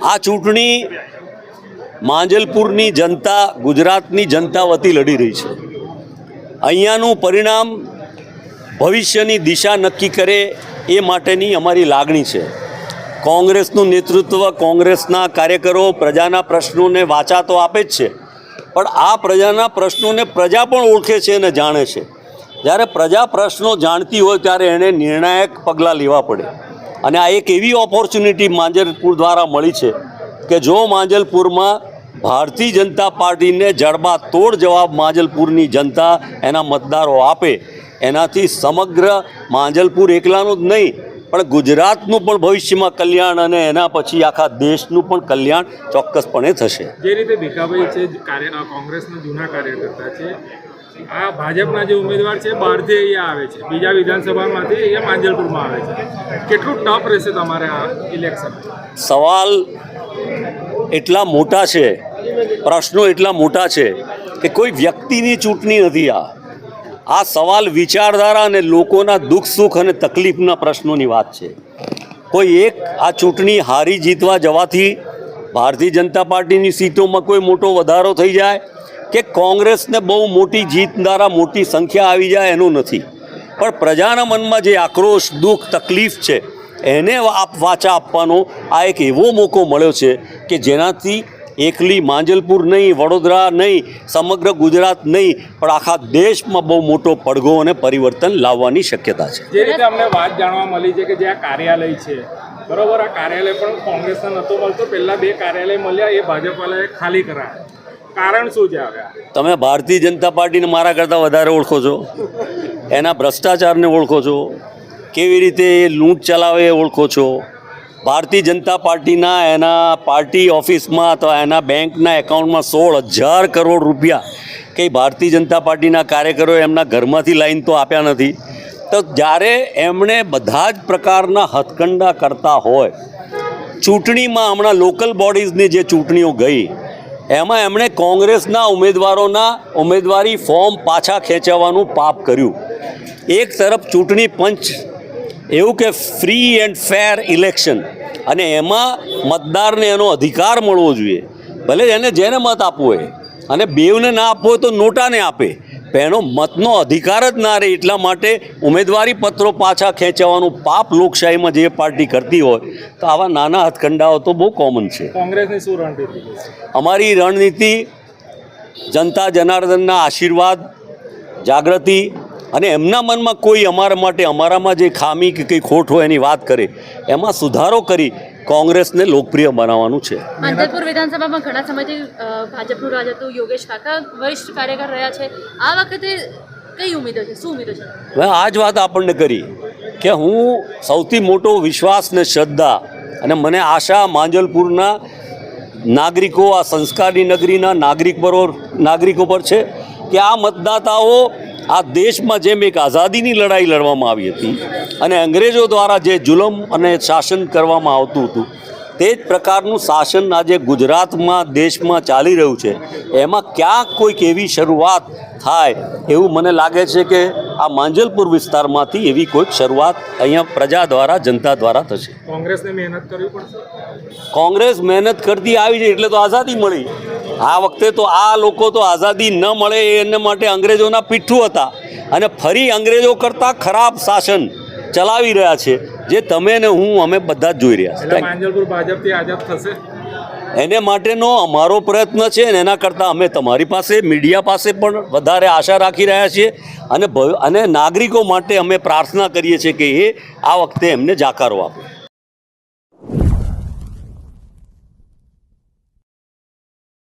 આ ચૂંટણી માંજલપુરની જનતા, ગુજરાતની જનતા વતી લડી રહી છે. અહીંયાનું પરિણામ ભવિષ્યની દિશા નક્કી કરે એ માટેની અમારી લાગણી છે. કોંગ્રેસનું નેતૃત્વ, કોંગ્રેસના કાર્યકરો પ્રજાના પ્રશ્નોને વાચા તો આપે જ છે, પણ આ પ્રજાના પ્રશ્નોને પ્રજા પણ ઓળખે છે અને જાણે છે. જ્યારે પ્રજા પ્રશ્નો જાણતી હોય ત્યારે એણે નિર્ણાયક પગલાં લેવા પડે, અને આ એક એવી ઓપોર્ચ્યુનિટી માંજલપુર દ્વારા મળી છે કે જો માંજલપુરમાં ભારતીય જનતા પાર્ટીને જડબાતોડ જવાબ માંજલપુરની જનતા, એના મતદારો આપે, એનાથી સમગ્ર માંજલપુર એકલાનું જ નહીં પણ ગુજરાતનું પણ ભવિષ્યમાં કલ્યાણ અને એના પછી આખા દેશનું પણ કલ્યાણ ચોક્કસપણે થશે. જે રીતે ભીખાભાઈ છે, કોંગ્રેસના જૂના કાર્યકર્તા છે, આ ભાજપના જે ઉમેદવાર છે બહારથી અહીંયા આવે છે, બીજા વિધાનસભામાંથી અહીંયા માંજલપુરમાં આવે છે, કેટલું ટફ રહેશે તમારે આ ઇલેક્શન? સવાલ એટલા મોટા છે, પ્રશ્નો એટલા મોટા છે કે કોઈ વ્યક્તિની ચૂંટણી નથી. આ સવાલ વિચારધારા અને લોકોના દુઃખ સુખ અને તકલીફના પ્રશ્નોની વાત છે. કોઈ એક આ ચૂંટણી હારી જીતવા જવાથી ભારતીય જનતા પાર્ટીની સીટોમાં કોઈ મોટો વધારો થઈ જાય કે કોંગ્રેસને બહુ મોટી જીત દ્વારા મોટી સંખ્યા આવી જાય એનું નથી, પણ પ્રજાના મનમાં જે આક્રોશ, દુઃખ, તકલીફ છે એને વાચા આપવાનો આ એક એવો મોકો મળ્યો છે કે જેનાથી એકલી માંજલપુર નહીં, વડોદરા નહીં, સમગ્ર ગુજરાત નહીં પણ આખા દેશમાં બહુ મોટો પડઘો અને પરિવર્તન લાવવાની શક્યતા છે. જે રીતે અમને વાત જાણવા મળી છે કે જે આ કાર્યાલય છે, બરોબર, આ કાર્યાલય પણ કોંગ્રેસને નહોતો મળતો, પહેલાં 2 કાર્યાલય મળ્યા, એ ભાજપવાળાએ ખાલી કરાયા. કારણ શું છે? હવે તમે ભારતીય જનતા પાર્ટીને મારા કરતાં વધારે ઓળખો છો, એના ભ્રષ્ટાચારને ઓળખો છો, કેવી રીતે એ લૂંટ ચલાવે એ ઓળખો છો. ભારતીય જનતા પાર્ટીના એના પાર્ટી ઓફિસમાં અથવા એના બેંકના એકાઉન્ટમાં 16,000 કરોડ રૂપિયા કંઈ ભારતીય જનતા પાર્ટીના કાર્યકરોએ એમના ઘરમાંથી લાઈન તો આપ્યા નથી. તો જ્યારે એમણે બધા જ પ્રકારના હથકંડા કરતા હોય, ચૂંટણીમાં હમણાં લોકલ બોડીઝની જે ચૂંટણીઓ ગઈ એમાં એમણે કોંગ્રેસના ઉમેદવારોના ઉમેદવારી ફોર્મ પાછા ખેંચવાનું પાપ કર્યું. એક તરફ ચૂંટણી પંચ એવું કે ફ્રી એન્ડ ફેર ઇલેક્શન, અને એમાં મતદારને એનો અધિકાર મળવો જોઈએ, ભલે એને જેને મત આપવો હોય, અને બેવને ના આપવો હોય તો નોટાને આપે, પણ એનો મતનો અધિકાર જ ના રહે. એટલા માટે ઉમેદવારી પત્રો પાછા ખેંચવાનું પાપ લોકશાહીમાં જે પાર્ટી કરતી હોય તો આવા નાના હથકંડાઓ તો બહુ કોમન છે. કોંગ્રેસની શું રણનીતિ? અમારી રણનીતિ જનતા જનાર્દનના આશીર્વાદ, જાગૃતિ, અને એમના મનમાં કોઈ અમારા માટે, અમારામાં જે ખામી કે કંઈ ખોટ હોય એની વાત કરે, એમાં સુધારો કરી કોંગ્રેસને લોકપ્રિય બનાવવાનું છે. માંજલપુર વિધાનસભામાં ઘણા સમયથી ભાજપનું રાજ હતું, યોગેશ કાકા વરિષ્ઠ કાર્યકર રહ્યા છે. આ વખતે કઈ ઉમેદો છે, શું ઉમેદો છે? હવે આ જ વાત આપણને કરી કે હું સૌથી મોટો વિશ્વાસ ને શ્રદ્ધા અને મને આશા માંજલપુરના નાગરિકો, આ સંસ્કારની નગરીના નાગરિકો પર છે કે આ મતદાતાઓ આ દેશમાં જેમ એક આઝાદીની લડાઈ લડવામાં આવી હતી અને અંગ્રેજો દ્વારા જે જુલમ અને શાસન કરવામાં આવતું હતું, તે જ પ્રકારનું શાસન આજે ગુજરાતમાં, દેશમાં ચાલી રહ્યું છે. એમાં ક્યાંક કોઈક એવી શરૂઆત થાય એવું મને લાગે છે કે આ માંજલપુર વિસ્તારમાંથી એવી કોઈક શરૂઆત અહીંયા પ્રજા દ્વારા, જનતા દ્વારા થશે. કોંગ્રેસને મહેનત કરવી પડશે. કોંગ્રેસ મહેનત કરતી આવી છે એટલે તો આઝાદી મળી. આ વખતે તો આ લોકો તો આઝાદી ન મળે એના માટે અંગ્રેજોના પીઠું હતા અને ફરી અંગ્રેજો કરતાં ખરાબ શાસન ચલાવી રહ્યા છે, જે તમે ને હું, અમે બધા જ જોઈ રહ્યા છીએ. માંજલપુર ભાજપથી આઝાદ થશે એને માટેનો અમારો પ્રયત્ન છે અને એના કરતાં અમે તમારી પાસે, મીડિયા પાસે પણ વધારે આશા રાખી રહ્યા છીએ અને નાગરિકો માટે અમે પ્રાર્થના કરીએ છીએ કે એ આ વખતે એમને જાકારો આપે.